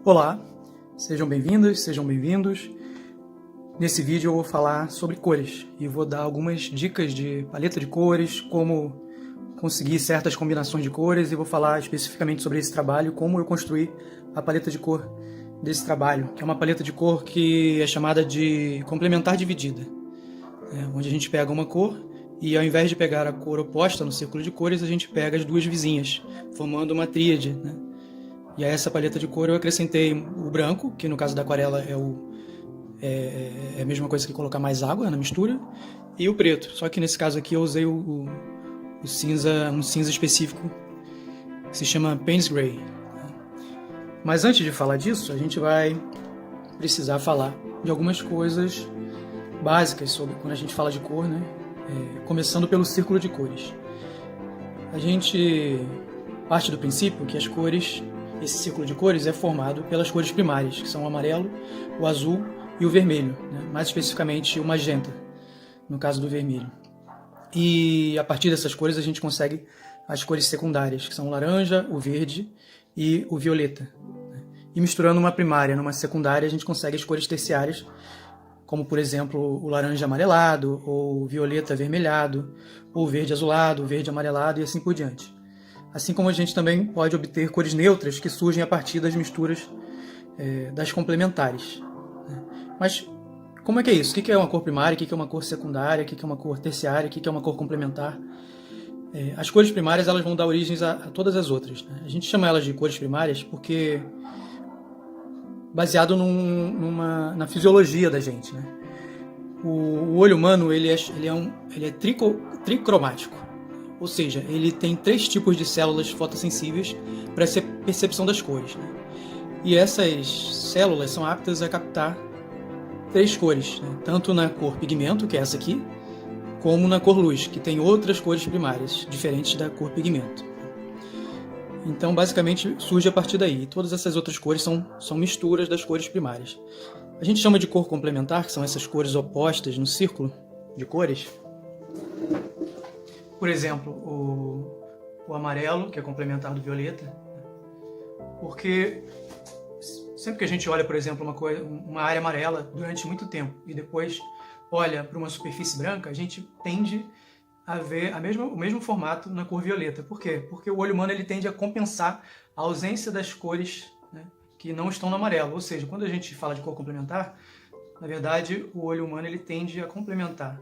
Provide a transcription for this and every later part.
Olá, sejam bem-vindas, sejam bem-vindos. Nesse vídeo eu vou falar sobre cores e vou dar algumas dicas de paleta de cores, como conseguir certas combinações de cores, e vou falar especificamente sobre esse trabalho, como eu construí a paleta de cor desse trabalho, que é uma paleta de cor que é chamada de complementar dividida, onde a gente pega uma cor e, ao invés de pegar a cor oposta no círculo de cores, a gente pega as duas vizinhas, formando uma tríade, né? E a essa paleta de cor eu acrescentei o branco, que no caso da aquarela é a mesma coisa que colocar mais água na mistura, e o preto. Só que nesse caso aqui eu usei o cinza, um cinza específico que se chama Payne's Gray. Mas antes de falar disso, a gente vai precisar falar de algumas coisas básicas sobre quando a gente fala de cor, né? Começando pelo círculo de cores. A gente parte do princípio que as cores, esse círculo de cores é formado pelas cores primárias, que são o amarelo, o azul e o vermelho, né? Mais especificamente o magenta, no caso do vermelho. E a partir dessas cores a gente consegue as cores secundárias, que são o laranja, o verde e o violeta. E misturando uma primária numa secundária, a gente consegue as cores terciárias, como por exemplo o laranja amarelado, ou o violeta avermelhado, ou o verde azulado, o verde amarelado e assim por diante. Assim como a gente também pode obter cores neutras que surgem a partir das misturas das complementares. Mas como é que é isso? O que é uma cor primária? O que é uma cor secundária? O que é uma cor terciária? O que é uma cor complementar? As cores primárias elas vão dar origem a todas as outras, né? A gente chama elas de cores primárias porque baseado na fisiologia da gente, né? O olho humano ele é tricromático. Ou seja, ele tem 3 tipos de células fotossensíveis para essa percepção das cores, né? E essas células são aptas a captar 3 cores, né? Tanto na cor pigmento, que é essa aqui, como na cor luz, que tem outras cores primárias, diferentes da cor pigmento. Então, basicamente, surge a partir daí. E todas essas outras cores são misturas das cores primárias. A gente chama de cor complementar, que são essas cores opostas no círculo de cores. Por exemplo, o amarelo, que é complementar do violeta, porque sempre que a gente olha, por exemplo, uma área amarela durante muito tempo e depois olha para uma superfície branca, a gente tende a ver o mesmo formato na cor violeta. Por quê? Porque o olho humano ele tende a compensar a ausência das cores, né, que não estão no amarelo. Ou seja, quando a gente fala de cor complementar, na verdade, o olho humano ele tende a complementar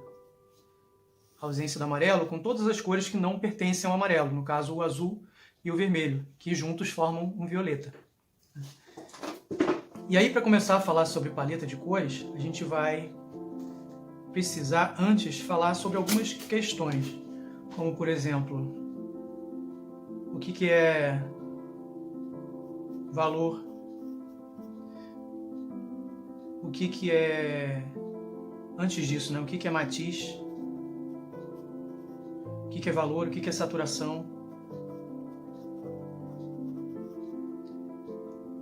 a ausência do amarelo com todas as cores que não pertencem ao amarelo, no caso o azul e o vermelho, que juntos formam um violeta. E aí, para começar a falar sobre paleta de cores, a gente vai precisar antes falar sobre algumas questões, como por exemplo, o que é valor, o que é, antes disso, né, o que é matiz, o que é valor, o que é saturação,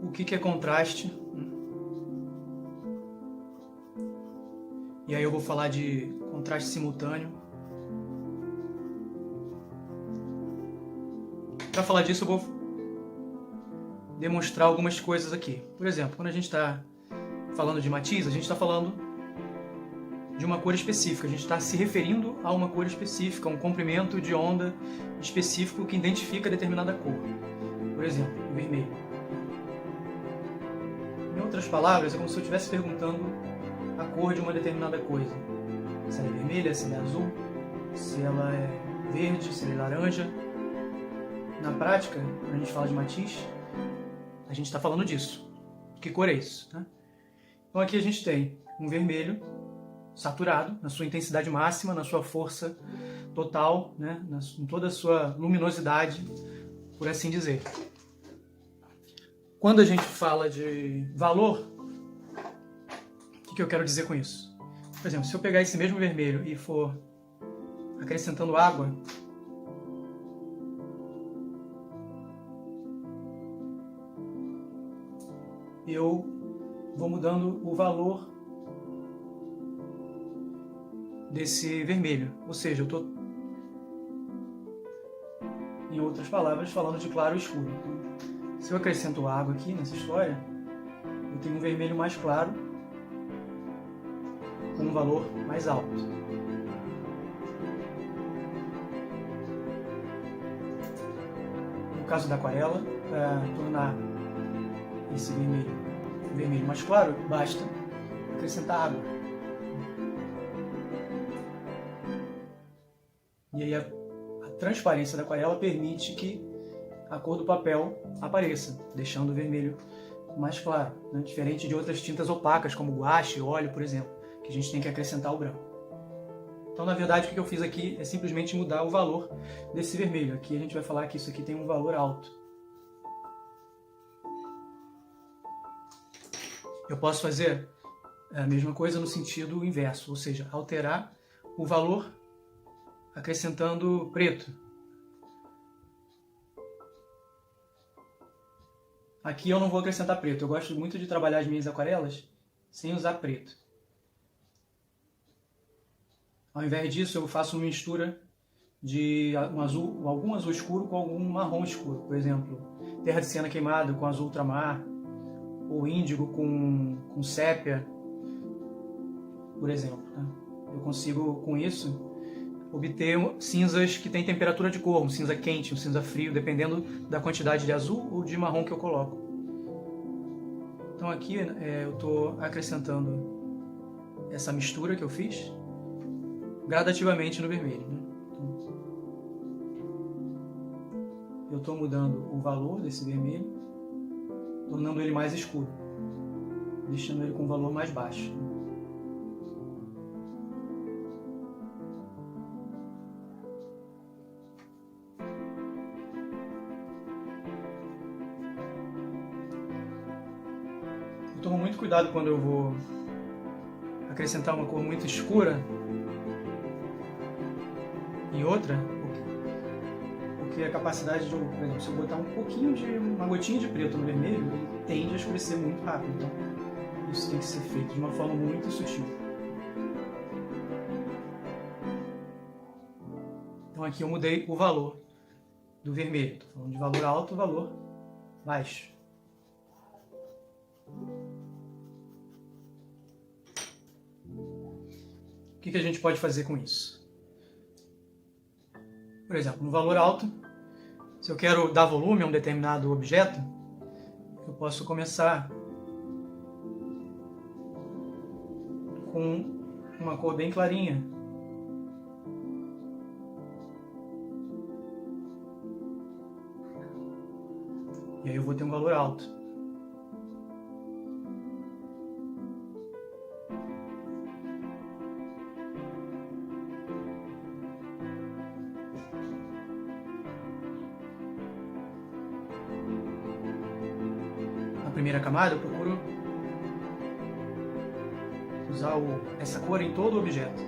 o que é contraste. E aí eu vou falar de contraste simultâneo. Para falar disso eu vou demonstrar algumas coisas aqui. Por exemplo, quando a gente está falando de matiz, a gente está falando de uma cor específica, a gente está se referindo a uma cor específica, um comprimento de onda específico que identifica determinada cor. Por exemplo, o vermelho. Em outras palavras, é como se eu estivesse perguntando a cor de uma determinada coisa. Se ela é vermelha, se ela é azul, se ela é verde, se ela é laranja. Na prática, quando a gente fala de matiz, a gente está falando disso. Que cor é isso, né? Então aqui a gente tem um vermelho saturado, na sua intensidade máxima, na sua força total, né? Em toda a sua luminosidade, por assim dizer. Quando a gente fala de valor, o que eu quero dizer com isso? Por exemplo, se eu pegar esse mesmo vermelho e for acrescentando água, eu vou mudando o valor desse vermelho. Ou seja, eu estou, em outras palavras, falando de claro e escuro. Se eu acrescento água aqui nessa história, eu tenho um vermelho mais claro com um valor mais alto. No caso da aquarela, para tornar esse vermelho mais claro, basta acrescentar água. E aí a transparência da aquarela permite que a cor do papel apareça, deixando o vermelho mais claro, né? Diferente de outras tintas opacas, como guache, óleo, por exemplo, que a gente tem que acrescentar o branco. Então, na verdade, o que eu fiz aqui é simplesmente mudar o valor desse vermelho. Aqui a gente vai falar que isso aqui tem um valor alto. Eu posso fazer a mesma coisa no sentido inverso, ou seja, alterar o valor acrescentando preto. Aqui eu não vou acrescentar preto, eu gosto muito de trabalhar as minhas aquarelas sem usar preto. Ao invés disso, eu faço uma mistura de algum azul escuro com algum marrom escuro. Por exemplo, terra de siena queimada com azul ultramar, ou índigo com sépia, por exemplo. Né? Eu consigo, com isso, obter cinzas que têm temperatura de cor, um cinza quente, um cinza frio, dependendo da quantidade de azul ou de marrom que eu coloco. Então aqui eu estou acrescentando essa mistura que eu fiz gradativamente no vermelho. Né? Então, eu estou mudando o valor desse vermelho, tornando ele mais escuro, deixando ele com um valor mais baixo. Eu tomo muito cuidado quando eu vou acrescentar uma cor muito escura em outra, porque a capacidade de, por exemplo, se eu botar uma gotinha de preto no vermelho, ele tende a escurecer muito rápido. Então, isso tem que ser feito de uma forma muito sutil. Então aqui eu mudei o valor do vermelho. Estou falando de valor alto, valor baixo. O que a gente pode fazer com isso? Por exemplo, no valor alto, se eu quero dar volume a um determinado objeto, eu posso começar com uma cor bem clarinha. E aí eu vou ter um valor alto. Primeira camada, eu procuro usar essa cor em todo o objeto.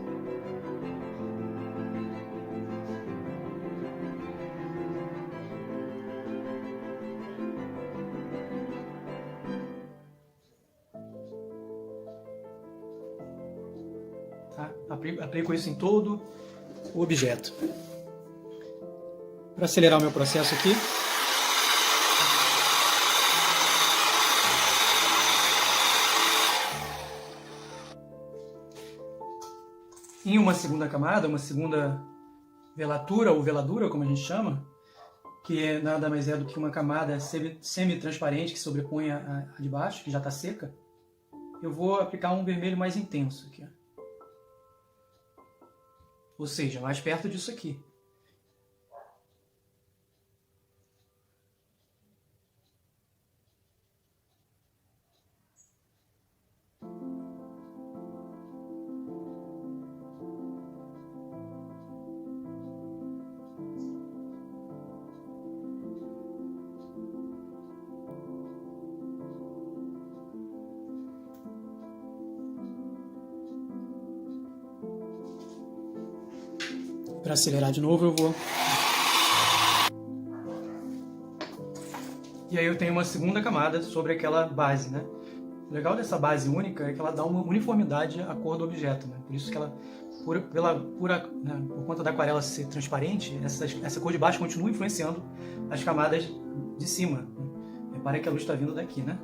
Tá? Aplico isso em todo o objeto. Para acelerar o meu processo aqui, em uma segunda camada, uma segunda velatura ou veladura, como a gente chama, que nada mais é do que uma camada semi-transparente que sobrepõe a de baixo, que já está seca, eu vou aplicar um vermelho mais intenso aqui. Ou seja, mais perto disso aqui. Para acelerar de novo, eu vou... E aí eu tenho uma segunda camada sobre aquela base, né? O legal dessa base única é que ela dá uma uniformidade à cor do objeto, né? Por isso que ela, por conta da aquarela ser transparente, essa cor de baixo continua influenciando as camadas de cima. Repare que a luz está vindo daqui, né?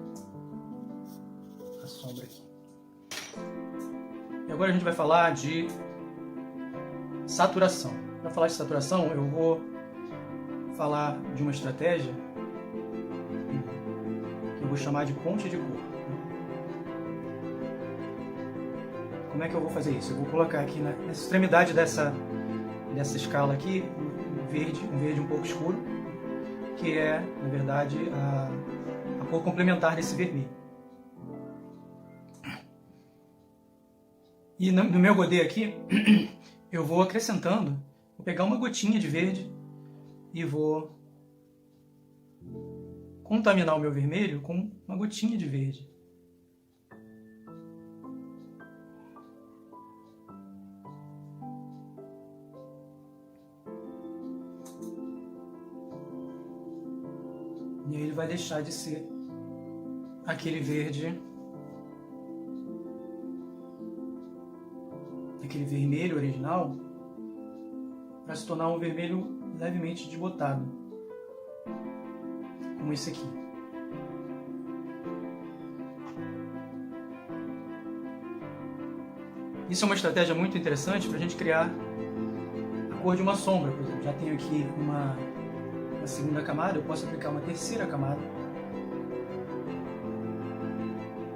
sombra aqui. E agora a gente vai falar de saturação. Para falar de saturação, eu vou falar de uma estratégia que eu vou chamar de ponte de cor. Como é que eu vou fazer isso? Eu vou colocar aqui na extremidade dessa escala aqui um verde um pouco escuro, que é, na verdade, a cor complementar desse vermelho. E no meu godê aqui, eu vou acrescentando, vou pegar uma gotinha de verde e vou contaminar o meu vermelho com uma gotinha de verde. E aí ele vai deixar de ser aquele verde, aquele vermelho original, para se tornar um vermelho levemente desbotado, como esse aqui. Isso é uma estratégia muito interessante para a gente criar a cor de uma sombra, por exemplo. Já tenho aqui uma segunda camada, eu posso aplicar uma terceira camada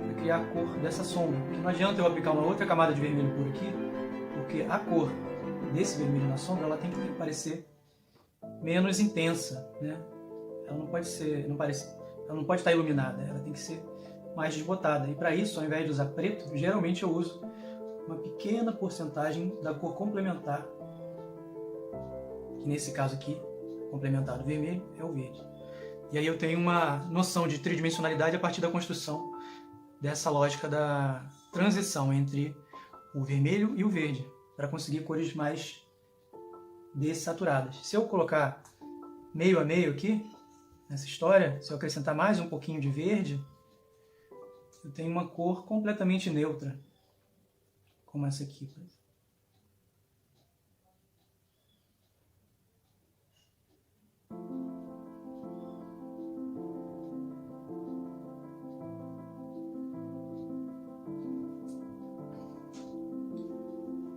para criar a cor dessa sombra. Porque não adianta eu aplicar uma outra camada de vermelho por aqui, porque a cor desse vermelho na sombra ela tem que parecer menos intensa, né? Ela não pode estar iluminada, ela tem que ser mais desbotada. E para isso, ao invés de usar preto, geralmente eu uso uma pequena porcentagem da cor complementar, que nesse caso aqui, complementar do vermelho, é o verde. E aí eu tenho uma noção de tridimensionalidade a partir da construção dessa lógica da transição entre o vermelho e o verde, para conseguir cores mais dessaturadas. Se eu colocar meio a meio aqui, nessa história, se eu acrescentar mais um pouquinho de verde, eu tenho uma cor completamente neutra, como essa aqui, por exemplo.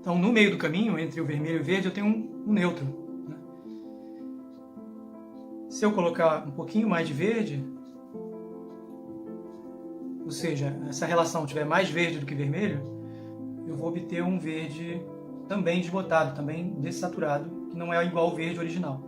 Então, no meio do caminho, entre o vermelho e o verde, eu tenho um neutro, né? Se eu colocar um pouquinho mais de verde, ou seja, essa relação tiver mais verde do que vermelho, eu vou obter um verde também desbotado, também dessaturado, que não é igual ao verde original.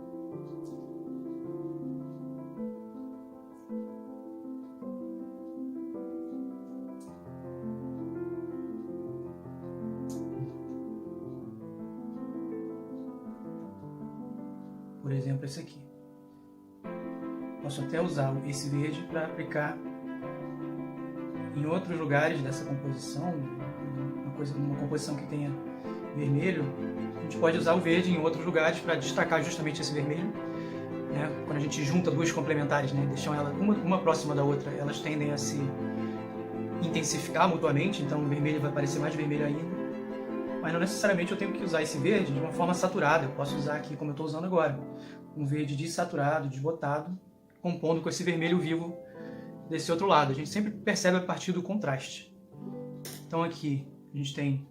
Por exemplo, esse aqui. Posso até usar esse verde para aplicar em outros lugares dessa composição, uma composição que tenha vermelho. A gente pode usar o verde em outros lugares para destacar justamente esse vermelho, né? Quando a gente junta duas complementares, né? Deixam elas uma próxima da outra, elas tendem a se intensificar mutuamente, então o vermelho vai parecer mais vermelho ainda. Mas não necessariamente eu tenho que usar esse verde de uma forma saturada. Eu posso usar aqui, como eu estou usando agora, um verde desaturado, desbotado, compondo com esse vermelho vivo desse outro lado. A gente sempre percebe a partir do contraste. Então aqui a gente tem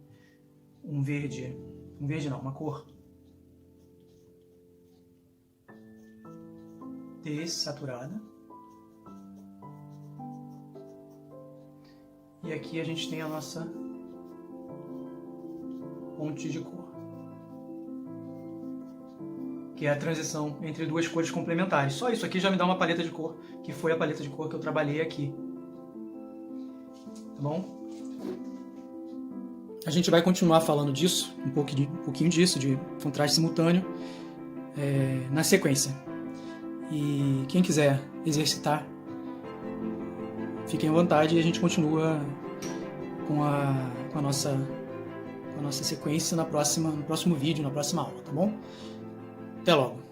uma cor desaturada. E aqui a gente tem a nossa ponte de cor, que é a transição entre duas cores complementares. Só isso aqui já me dá uma paleta de cor, que foi a paleta de cor que eu trabalhei aqui. Tá bom? A gente vai continuar falando disso, um pouquinho disso, de contraste simultâneo, na sequência. E quem quiser exercitar, fiquem à vontade e a gente continua com a nossa sequência no próximo vídeo, na próxima aula, tá bom? Até logo!